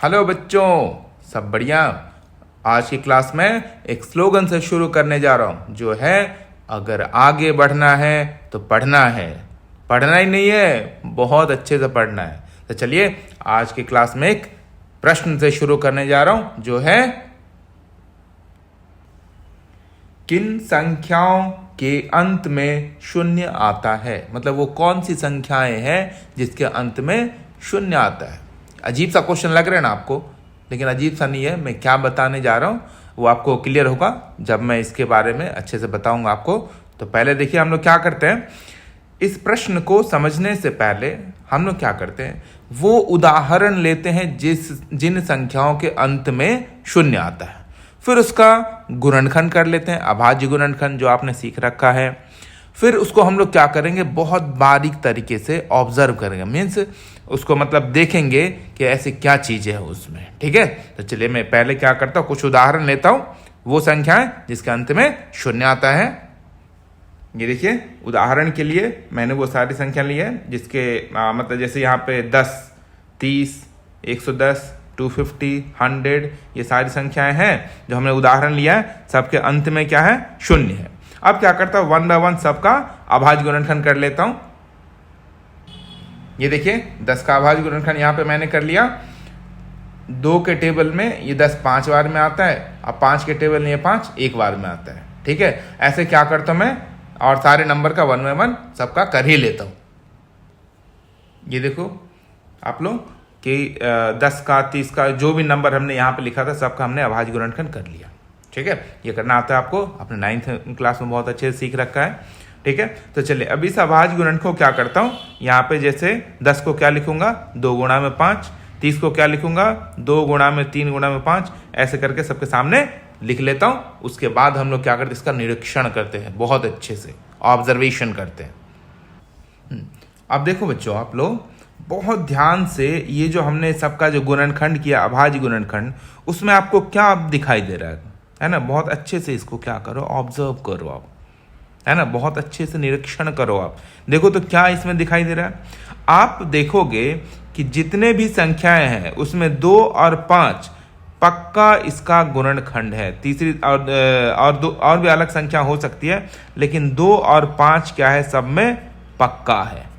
Hello बच्चों, सब बढ़िया। आज की क्लास में एक स्लोगन से शुरू करने जा रहा हूँ, जो है अगर आगे बढ़ना है तो पढ़ना है। पढ़ना ही नहीं है, बहुत अच्छे से पढ़ना है। तो चलिए आज की क्लास में एक प्रश्न से शुरू करने जा रहा हूँ, जो है किन संख्याओं के अंत में शून्य आता है। मतलब वो कौन सी संख्याएं हैं जिसके अंत में शून्य आता है। अजीब सा क्वेश्चन लग रहा है ना आपको, लेकिन अजीब सा नहीं है। मैं क्या बताने जा रहा हूँ वो आपको क्लियर होगा जब मैं इसके बारे में अच्छे से बताऊंगा आपको। तो पहले देखिए हम लोग क्या करते हैं, इस प्रश्न को समझने से पहले हम लोग क्या करते हैं, वो उदाहरण लेते हैं जिन संख्याओं के अंत में शून्य आता है। फिर उसका गुणनखंड कर लेते हैं, अभाज्य गुणनखंड जो आपने सीख रखा है। फिर उसको हम लोग क्या करेंगे, बहुत बारीक तरीके से ऑब्जर्व करेंगे, मीन्स उसको मतलब देखेंगे कि ऐसी क्या चीज़ें है उसमें। ठीक है, तो चलिए मैं पहले क्या करता हूँ, कुछ उदाहरण लेता हूँ वो संख्याएं जिसके अंत में शून्य आता है। ये देखिए उदाहरण के लिए मैंने वो सारी संख्या ली है जिसके मतलब जैसे यहाँ पे 10, 30, 110, 250, 100 ये सारी संख्याएं हैं जो हमने उदाहरण लिया है। सबके अंत में क्या है, शून्य है। अब क्या करता हूँ, 1 बाय 1 सबका अभाज्य गुणनखंड कर लेता हूँ। ये देखिए 10 का अभाज्य गुणनखंड यहाँ पे मैंने कर लिया। 2 के टेबल में ये 10 5 बार में आता है, अब 5 के टेबल में ये 5 1 बार में आता है। ठीक है, ऐसे क्या करता हूँ मैं, और सारे नंबर का 1 बाय 1 सबका कर ही लेता हूँ। ये देखो आप लोग कि 10 का 30 का जो भी नंबर हमने यहाँ पे लिखा था सबका हमने अभाज्य गुणनखंड कर लिया। ठीक है, ये करना आता है आपको, अपने 9th क्लास में बहुत अच्छे से सीख रखा है। ठीक है, तो चलिए अब इस अभाज्य गुणनखंड को क्या करता हूँ, यहाँ पे जैसे 10 को क्या लिखूंगा, 2 गुणा में 5, 30 को क्या लिखूंगा, 2 गुणा में 3 गुणा में 5, ऐसे करके सबके सामने लिख लेता हूँ। उसके बाद हम लोग क्या करते हैं, इसका निरीक्षण करते हैं, बहुत अच्छे से ऑब्जर्वेशन करते हैं। अब देखो बच्चों, आप लोग बहुत ध्यान से ये जो हमने सबका जो गुणनखंड किया, अभाज्य गुणनखंड, उसमें आपको क्या दिखाई दे रहा है ना। बहुत अच्छे से इसको क्या करो, ऑब्जर्व करो आप, है ना, बहुत अच्छे से निरीक्षण करो आप। देखो तो क्या इसमें दिखाई दे रहा है। आप देखोगे कि जितने भी संख्याएं हैं उसमें 2 और 5 पक्का इसका गुणनखंड है। तीसरी और दो और भी अलग संख्या हो सकती है, लेकिन 2 और 5 क्या है, सब में पक्का है।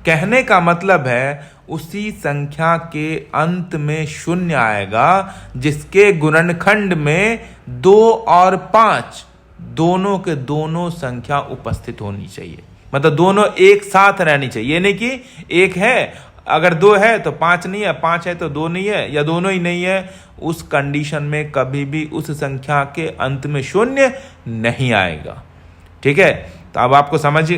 कहने का मतलब है उसी संख्या के अंत में शून्य आएगा जिसके गुणनखंड में 2 और 5 दोनों के दोनों संख्या उपस्थित होनी चाहिए। मतलब दोनों एक साथ रहनी चाहिए, ये नहीं कि एक है, अगर 2 है तो 5 नहीं है, 5 है तो 2 नहीं है, या दोनों ही नहीं है। उस कंडीशन में कभी भी उस संख्या के अंत में शून्य नहीं आएगा। ठीक है, तो अब आपको समझ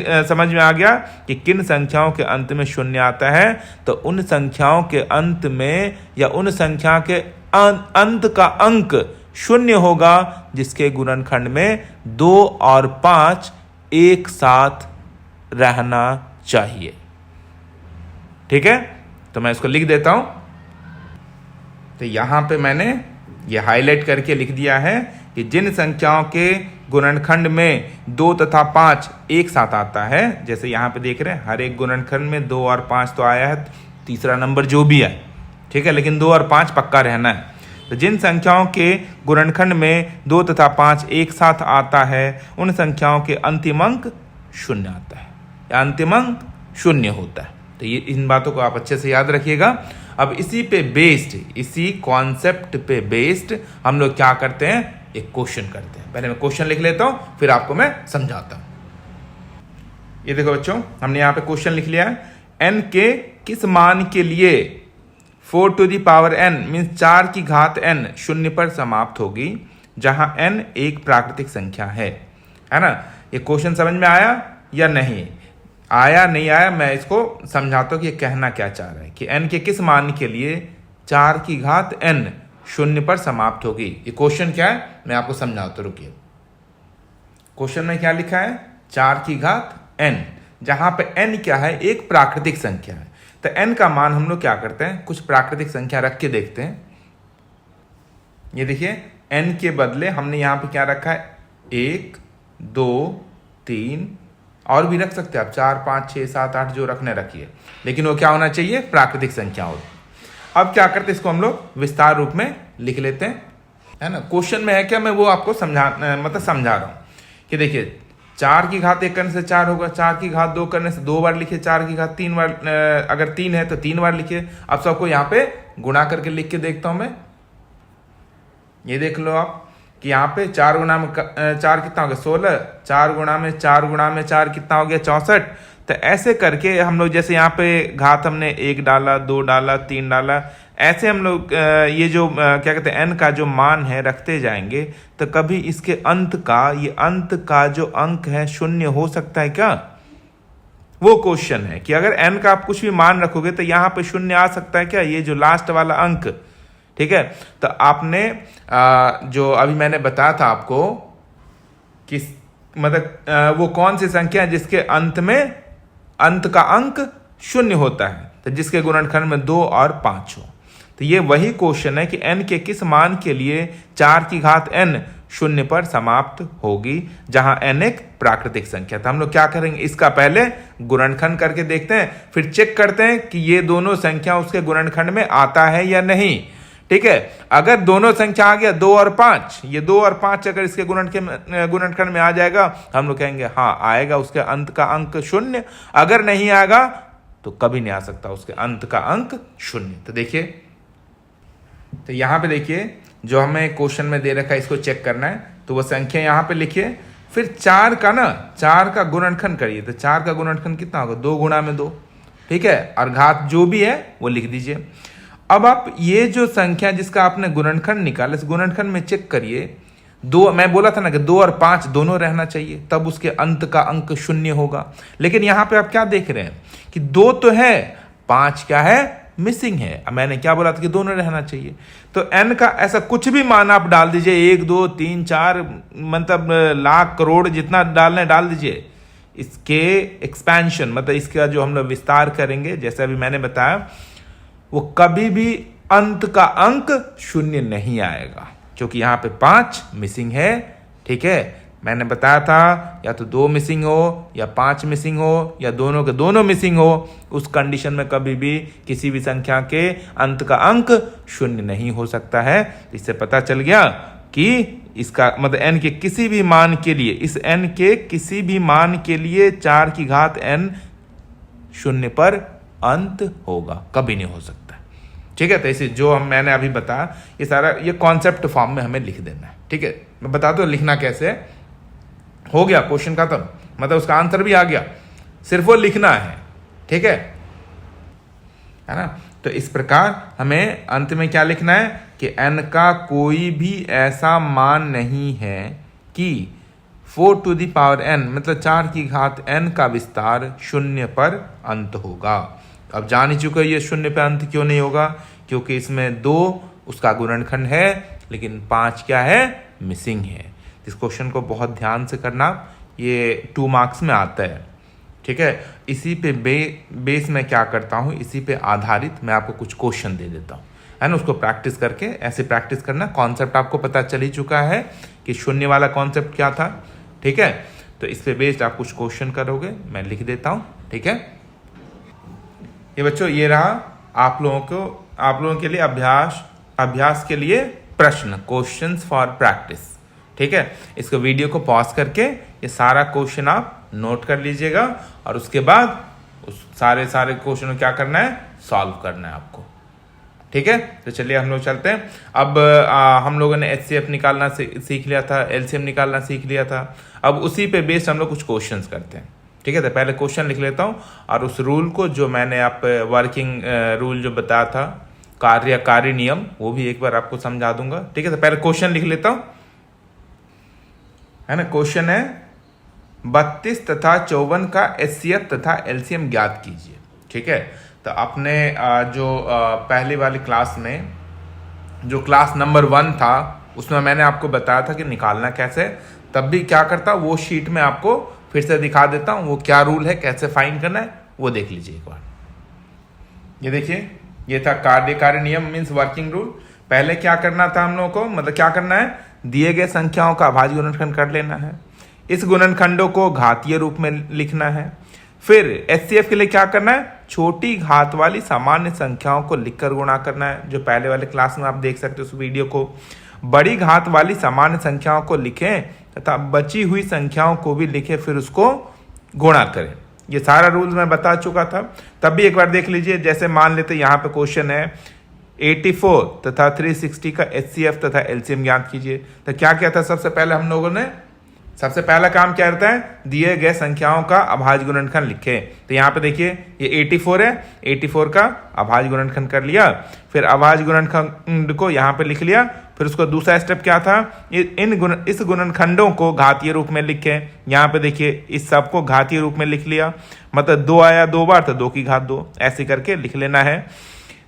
में आ गया कि किन संख्याओं के अंत में शून्य आता है। तो उन संख्याओं के अंत में या उन संख्या के अंत का अंक शून्य होगा जिसके गुणनखंड में 2 और 5 एक साथ रहना चाहिए। ठीक है, तो मैं इसको लिख देता हूं। तो यहां पे मैंने ये हाईलाइट करके लिख दिया है कि जिन संख्याओं के गुणनखंड में 2 तथा 5 एक साथ आता है, जैसे यहाँ पे देख रहे हैं हर एक गुणनखंड में 2 और 5 तो आया है, तीसरा नंबर जो भी है। ठीक है, लेकिन 2 और 5 पक्का रहना है। तो जिन संख्याओं के गुणनखंड में 2 तथा 5 एक साथ आता है उन संख्याओं के अंतिम अंक शून्य आता है, या अंतिम अंक शून्य होता है। तो ये इन बातों को आप अच्छे से याद रखिएगा। अब इसी पे बेस्ड, इसी कॉन्सेप्ट पे बेस्ड हम लोग क्या करते हैं, एक क्वेश्चन करते हैं। पहले मैं क्वेश्चन लिख लेता हूं, फिर आपको मैं समझाता हूं। ये देखो बच्चों, हमने यहाँ पे क्वेश्चन लिख लिया है, n के किस मान के लिए 4 to the power n means 4 की घात n शून्य पर समाप्त होगी, जहां n एक प्राकृतिक संख्या है ना। ये क्वेश्चन समझ में आया या नहीं आया, नहीं आया, मैं इसको समझाता हूं कि ये कहना क्या चाह रहा है कि n के किस मान के लिए 4 की घात n शून्य पर समाप्त होगी। ये क्वेश्चन क्या है मैं आपको समझाता हूं, रुकिए। क्वेश्चन में क्या लिखा है, 4 की घात n, जहां पे n क्या है, एक प्राकृतिक संख्या है। तो n का मान हम लोग क्या करते हैं, कुछ प्राकृतिक संख्या रख के देखते हैं। ये देखिए n के बदले हमने यहां पे क्या रखा है, 1, 2, 3, और भी रख सकते हैं आप, 4, 5, 6, 7, 8 जो रखने रखिए, लेकिन वो क्या होना चाहिए, प्राकृतिक संख्या हो। अब क्या करते हैं, इसको हम लोग विस्तार रूप में लिख लेते हैं, है ना। क्वेश्चन में है क्या, मैं वो आपको समझा रहा हूँ कि देखिए 4 की घात 1 करने से 4 होगा, 4 की घात 2 करने से 2 बार लिखिए, 4 की घात 3 बार, अगर 3 है तो 3 बार लिखिए। अब सबको यहाँ पे गुणा करके लिख के देखता हूं मैं। ये देख लो आप कि यहाँ पे 4 गुणा में 4 कितना हो गया 16, 4 गुणा में 4 गुणा में 4 कितना हो गया 64। तो ऐसे करके हम लोग जैसे यहाँ पे घात हमने 1 डाला, 2 डाला, 3 डाला, ऐसे हम लोग ये जो क्या कहते हैं n का जो मान है रखते जाएंगे, तो कभी इसके अंत का जो अंक है 0 हो सकता है क्या? वो क्वेश्चन है कि अगर n का आप कुछ भी मान रखोगे तो यहाँ पे 0 आ सकता है क्या, ये जो लास्ट वाला अंक, ठीक है। तो आपने जो अभी मैंने बताया था आपको कि मतलब वो कौन सी संख्या है जिसके अंत का अंक 0 होता है, तो जिसके गुणनखंड में 2 और 5 हो। तो ये वही क्वेश्चन है कि n के किस मान के लिए 4 की घात n 0 पर समाप्त होगी, जहां n एक प्राकृतिक संख्या था। हम लोग क्या करेंगे, इसका पहले गुणनखंड करके देखते हैं, फिर चेक करते हैं कि ये दोनों संख्या उसके गुणनखंड में आता है या नहीं, ठीक है। अगर दोनों संख्या आ गया 2 और 5, ये 2 और 5 अगर इसके गुणनखंड में आ जाएगा, हम लोग कहेंगे हाँ आएगा उसके अंत का अंक 0। अगर नहीं आएगा तो कभी नहीं आ सकता उसके अंत का अंक 0। तो देखिए, तो यहां पे देखिए जो हमें क्वेश्चन में दे रखा है इसको चेक करना है, तो वो संख्या यहां पे लिखिए, फिर 4 का गुणनखंड करिए। तो 4 का गुणनखंड कितना होगा 2 गुणा में 2, ठीक है, और घात जो भी है वो लिख दीजिए। अब आप ये जो संख्या जिसका आपने गुणनखंड निकाला, इस गुणनखंड में चेक करिए, 2, मैं बोला था ना कि 2 और 5 दोनों रहना चाहिए, तब उसके अंत का अंक 0 होगा। लेकिन यहां पे आप क्या देख रहे हैं कि 2 तो है, 5 क्या है मिसिंग है। अब मैंने क्या बोला था कि दोनों रहना चाहिए। तो n का ऐसा कुछ भी मान आप डाल दीजिए, 1 2 3 4 मतलब लाख करोड़ जितना डालना है डाल दीजिए। इसके एक्सपेंशन मतलब इसका जो हम लोग विस्तार करेंगे, जैसे अभी मैंने बताया, वो कभी भी अंत का अंक 0 नहीं आएगा, क्योंकि यहाँ पे 5 मिसिंग है, ठीक है। मैंने बताया था या तो 2 मिसिंग हो या 5 मिसिंग हो या दोनों के दोनों मिसिंग हो, उस कंडीशन में कभी भी किसी भी संख्या के अंत का अंक 0 नहीं हो सकता है। इससे पता चल गया कि इसका मतलब n के किसी भी मान के लिए, इस n के किसी भी मान के लिए 4 की घात n 0 पर अंत होगा, कभी नहीं हो सकता, ठीक है। तो इसे जो मैंने अभी बताया ये सारा ये कॉन्सेप्ट फॉर्म में हमें लिख देना है, ठीक है। मैं बता दो लिखना कैसे है। हो गया क्वेश्चन खत्म, मतलब उसका आंसर भी आ गया, सिर्फ वो लिखना है, ठीक है ना। तो इस प्रकार हमें अंत में क्या लिखना है कि n का कोई भी ऐसा मान नहीं है कि 4 टू द पावर n मतलब 4 की घात n का विस्तार 0 पर अंत होगा। अब जान ही चुके ये 0 पे अंत क्यों नहीं होगा, क्योंकि इसमें 2 उसका गुणनखंड है लेकिन 5 क्या है मिसिंग है। इस क्वेश्चन को बहुत ध्यान से करना, ये 2 मार्क्स में आता है, ठीक है। इसी पे बेस में क्या करता हूँ, इसी पे आधारित मैं आपको कुछ क्वेश्चन दे देता हूँ, है ना। उसको प्रैक्टिस करके ऐसे प्रैक्टिस करना। कॉन्सेप्ट आपको पता चल ही चुका है कि 0 वाला कॉन्सेप्ट क्या था, ठीक है। तो इस पे बेस्ड आप कुछ क्वेश्चन करोगे, मैं लिख देता हूँ, ठीक है। ये बच्चों ये रहा आप लोगों के लिए अभ्यास के लिए प्रश्न, क्वेश्चंस फॉर प्रैक्टिस, ठीक है। इसको वीडियो को पॉज करके ये सारा क्वेश्चन आप नोट कर लीजिएगा और उसके बाद उस सारे क्वेश्चन को क्या करना है सॉल्व करना है आपको, ठीक है। तो चलिए हम लोग चलते हैं। अब हम लोगों ने HCF निकालना सीख लिया था, LCM निकालना सीख लिया था। अब उसी पे बेस्ड हम लोग कुछ क्वेश्चंस करते हैं, ठीक है। तो पहले क्वेश्चन लिख लेता हूँ और उस रूल को जो मैंने आप वर्किंग रूल जो बताया था, कार्य नियम, वो भी एक बार आपको समझा दूंगा, ठीक है। तो पहले क्वेश्चन लिख लेता हूँ, है ना। क्वेश्चन है 32 तथा 54 का HCF तथा LCM ज्ञात कीजिए, ठीक है। तो अपने जो पहली वाली क्लास में जो क्लास नंबर 1 था उसमें मैंने आपको बताया था कि निकालना कैसे, तब भी क्या करता वो शीट में आपको फिर से दिखा देता हूँ, वो क्या रूल है कैसे फाइंड करना है वो देख लीजिए एक बार। ये देखिए ये था कार्य नियम मीन्स वर्किंग रूल। पहले क्या करना था हम लोगों को, मतलब क्या करना है, दिए गए संख्याओं का अभाज्य गुणनखंड कर लेना है, इस गुणनखंडों को घातीय रूप में लिखना है, फिर HCF के लिए क्या करना है, छोटी घात वाली सामान्य संख्याओं को लिखकर गुणा करना है, जो पहले वाले क्लास में आप देख सकते हो उस वीडियो को। बड़ी घात वाली सामान्य संख्याओं को लिखें तथा बची हुई संख्याओं को भी लिखें, फिर उसको गुणा करें। ये सारा रूल मैं बता चुका था, तब भी एक बार देख लीजिए। जैसे मान लेते यहाँ पे क्वेश्चन है 84 तथा 360 का HCF तथा LCM ज्ञात कीजिए। तो क्या किया था, सबसे पहले हम लोगों ने सबसे पहला काम क्या रहता है, दिए गए संख्याओं का अभाज्य गुणनखंड लिखें। तो यहाँ पे देखिए ये 84 है, 84 का अभाज्य गुणनखंड कर लिया, फिर अभाज्य गुणनखंड को यहाँ पे लिख लिया। फिर उसको दूसरा स्टेप क्या था, इस गुणनखंडों को घातीय रूप में लिखें। यहाँ पे देखिए इस सब को घातीय रूप में लिख लिया, मतलब 2 आया 2 बार तो 2 की घात 2, ऐसे करके लिख लेना है।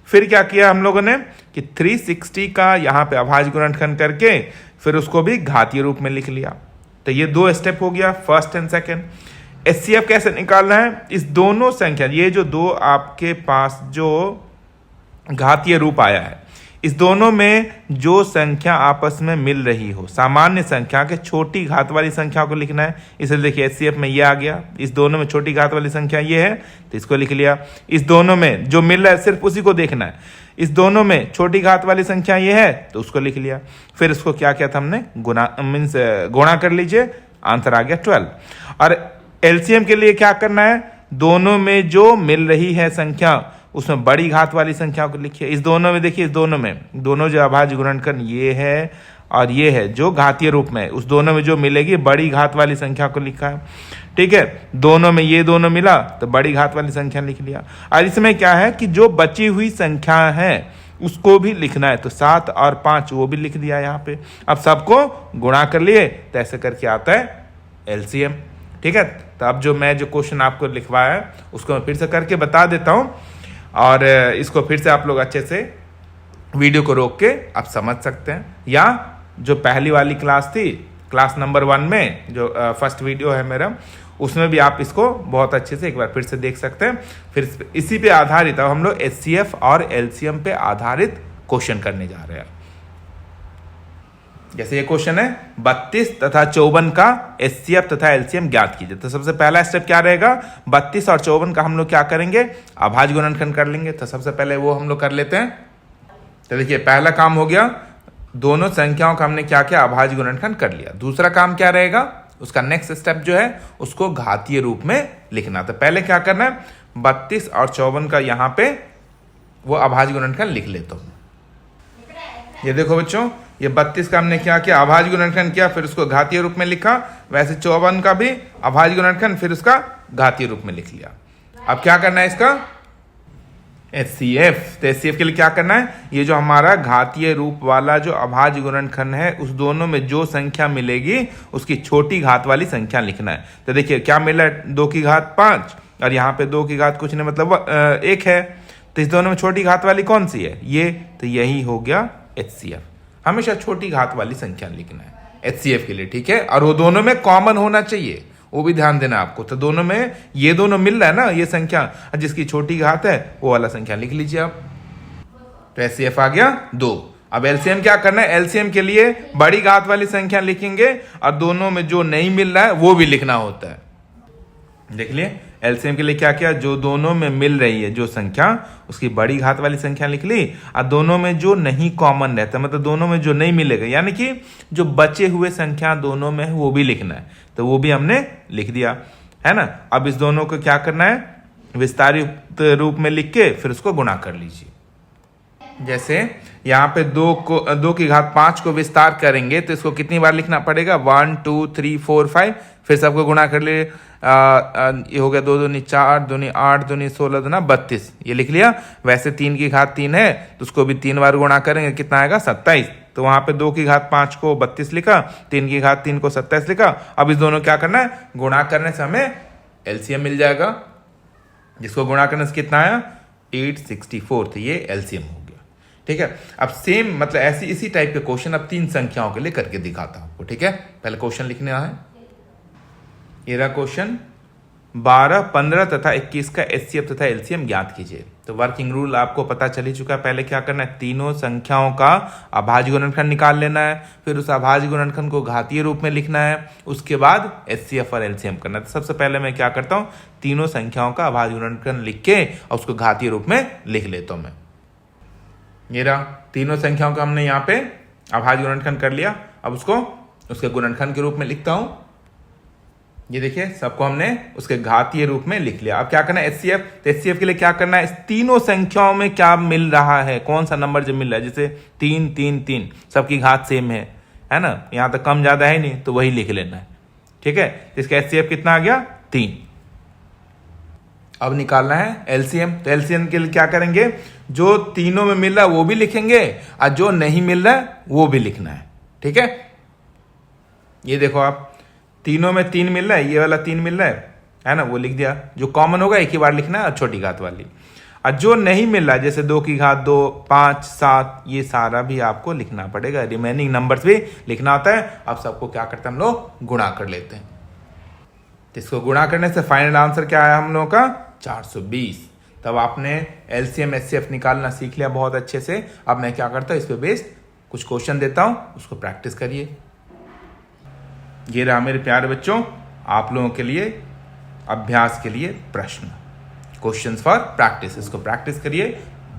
फिर क्या किया हम लोगों ने कि 360 का यहाँ पे अभाज्य गुणनखंड करके फिर उसको भी घातीय रूप में लिख लिया। तो ये 2 स्टेप हो गया, फर्स्ट एंड सेकंड। HCF कैसे निकालना है, इस दोनों संख्या, ये जो 2 आपके पास जो घातीय रूप आया है, इस दोनों में जो संख्या आपस में मिल रही हो, सामान्य संख्या के छोटी घात वाली संख्या को लिखना है। इसलिए देखिए HCF में ये आ गया, इस दोनों में छोटी घात वाली संख्या ये है तो इसको लिख लिया। इस दोनों में जो मिल रहा है सिर्फ उसी को देखना है, इस दोनों में छोटी घात वाली संख्या ये है तो उसको लिख लिया। फिर इसको क्या किया था हमने, गुणा कर लीजिए, आंसर आ गया 12। और LCM के लिए क्या करना है, दोनों में जो मिल रही है संख्या उसमें बड़ी घात वाली संख्या को लिखिए। इस दोनों में देखिए, इस दोनों में दोनों जो अभाज्य गुणनखंड ये है और ये है जो घातीय रूप में, उस दोनों में जो मिलेगी बड़ी घात वाली संख्या को लिखा है। ठीक है, दोनों में ये दोनों मिला तो बड़ी घात वाली संख्या लिख लिया। और इसमें क्या है कि जो बची हुई संख्या है उसको भी लिखना है, तो 7 और 5 वो भी लिख दिया यहाँ पे। अब सबको गुणा कर लिए तो ऐसे करके आता है LCM। ठीक है, तो अब जो मैं जो क्वेश्चन आपको लिखवाया है उसको मैं फिर से करके बता देता हूँ, और इसको फिर से आप लोग अच्छे से वीडियो को रोक के आप समझ सकते हैं, या जो पहली वाली क्लास थी, क्लास नंबर 1 में जो फर्स्ट वीडियो है मेरा, उसमें भी आप इसको बहुत अच्छे से एक बार फिर से देख सकते हैं। फिर इसी पे आधारित अब हम लोग HCF और LCM पे आधारित क्वेश्चन करने जा रहे हैं। जैसे ये क्वेश्चन है 32 तथा 54 का HCF तथा LCM ज्ञात कीजिए। तो सबसे पहला स्टेप क्या रहेगा, 32 और 54 का हम लोग क्या करेंगे, अभाज्य गुणनखंड कर लेंगे। तो सबसे पहले वो हम लोग कर लेते हैं। तो देखिए पहला काम हो गया, दोनों संख्याओं का हमने क्या किया, अभाज्य गुणनखंड कर लिया। दूसरा काम क्या रहेगा, उसका नेक्स्ट स्टेप जो है उसको घातीय रूप में लिखना। तो पहले क्या करना है, 32 और 54 का यहाँ पे वो अभाज्य गुणनखंड लिख लेता हूँ। ये देखो बच्चों, ये 32 का हमने क्या किया, अभाज्य गुणनखंड किया, फिर उसको घातीय रूप में लिखा। वैसे 54 का भी अभाज्य गुणनखंड, फिर उसका घातीय रूप में लिख लिया। अब क्या करना है इसका, HCF। तो HCF के लिए क्या करना है, ये जो हमारा घातीय रूप वाला जो अभाज्य गुणनखंड है, उस दोनों में जो संख्या मिलेगी उसकी छोटी घात वाली संख्या लिखना है। तो देखिए क्या मिला है, 2 की घात 5 और यहाँ पे 2 की घात कुछ नहीं, मतलब 1 है। तो इस दोनों में छोटी घात वाली कौन सी है, ये। तो यही हो गया HCF। हमेशा छोटी घात वाली संख्या लिखना है HCF के लिए। ठीक है, और वो दोनों में कॉमन होना चाहिए, वो भी ध्यान देना आपको। तो दोनों में ये दोनों मिल रहा है ना, ये संख्या, जिसकी छोटी घात है वो वाला संख्या लिख लीजिए आप। तो HCF आ गया 2। अब LCM क्या करना है, LCM के लिए बड़ी घात वाली संख्या लिखेंगे और दोनों में जो नहीं मिल रहा है वो भी लिखना होता है। देख लिए LCM के लिए क्या किया, जो दोनों में मिल रही है जो संख्या उसकी बड़ी घात वाली संख्या लिख ली, और दोनों में जो नहीं कॉमन रहता, मतलब दोनों में जो नहीं मिलेगा, यानी कि जो बचे हुए संख्या दोनों में है वो भी लिखना है। तो वो भी हमने लिख दिया, है ना। अब इस दोनों को क्या करना है, विस्तारित रूप में लिख के फिर उसको गुणा कर लीजिए। जैसे यहाँ पे 2 की घात 5 को विस्तार करेंगे तो इसको कितनी बार लिखना पड़ेगा, 1 2 3 4 5, फिर सबको गुणा कर ले। ये हो गया 2 दूनी 4, दूनी 8, दूनी 16, दूना 32, ये लिख लिया। वैसे 3 की घात 3 है तो उसको भी 3 बार गुणा करेंगे, कितना आएगा 27। तो वहां पे 2 की घात 5 को 32 लिखा, 3 की घात 3 को 27 लिखा। अब इस दोनों क्या करना है, गुणा करने से हमें LCM मिल जाएगा, जिसको गुणा करने से कितना आया 864। तो ये LCM हो गया। ठीक है, अब सेम मतलब ऐसी इसी टाइप के क्वेश्चन अब 3 संख्याओं के लिए करके दिखाता हूं आपको। ठीक है, पहले क्वेश्चन लिखने है, ये रहा क्वेश्चन 12, 15 तथा 21 का HCF तथा LCM ज्ञात कीजिए। तो वर्किंग रूल आपको पता चल ही चुका है। पहले क्या करना है, तीनों संख्याओं का अभाज्य गुणनखंड निकाल लेना है, फिर उस अभाज्य गुणनखंड को घातीय रूप में लिखना है, उसके बाद HCF और LCM करना है। तो सबसे पहले मैं क्या करता हूँ, तीनों संख्याओं का अभाज्य गुणनखंड लिख के और उसको घातीय रूप में लिख लेता हूँ मैं। ये रहा, तीनों संख्याओं का हमने यहाँ पे अभाज्य गुणनखंड कर लिया। अब उसको उसके गुणनखंड के रूप में लिखता हूँ। ये देखिए, सबको हमने उसके घातीय रूप में लिख लिया। अब क्या करना है, HCF। तो HCF के लिए क्या करना है, इस तीनों संख्याओं में क्या मिल रहा है, कौन सा नंबर जो मिल रहा है, जैसे 3, 3, 3 सबकी घात सेम है ना, यहाँ तक कम ज्यादा है नहीं, तो वही लिख लेना है। ठीक है, इसका HCF कितना आ गया, 3। अब निकालना है LCM। तो LCM के लिए क्या करेंगे, जो तीनों में मिल रहा है वो भी लिखेंगे और जो नहीं मिल रहा है वो भी लिखना है। ठीक है, ये देखो आप, तीनों में 3 मिल रहा है, ये वाला 3 मिल रहा है ना, वो लिख दिया। जो कॉमन होगा एक ही बार लिखना है, और छोटी घात वाली। और जो नहीं मिल रहा है, जैसे 2 की घात 2, 5, 7, ये सारा भी आपको लिखना पड़ेगा। रिमेनिंग नंबर्स भी लिखना होता है। अब सबको क्या करते हैं, हम लोग गुणा कर लेते हैं। इसको गुणा करने से फाइनल आंसर क्या आया हम लोगों का, 420। तब आपने LCM HCF निकालना सीख लिया बहुत अच्छे से। अब मैं क्या करता हूँ, इस पे बेस्ड कुछ क्वेश्चन देता हूँ, उसको प्रैक्टिस करिए। ये रहा मेरे प्यारे बच्चों, आप लोगों के लिए अभ्यास के लिए प्रश्न, क्वेश्चंस फॉर प्रैक्टिस। इसको प्रैक्टिस करिए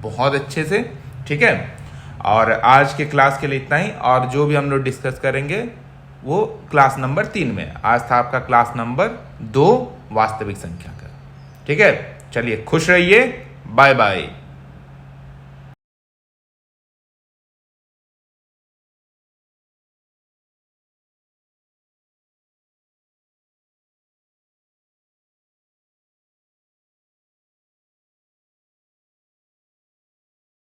बहुत अच्छे से। ठीक है, और आज के क्लास के लिए इतना ही। और जो भी हम लोग डिस्कस करेंगे वो क्लास नंबर 3 में। आज था आपका क्लास नंबर 2 वास्तविक संख्या का। ठीक है, चलिए खुश रहिए, बाय बाय।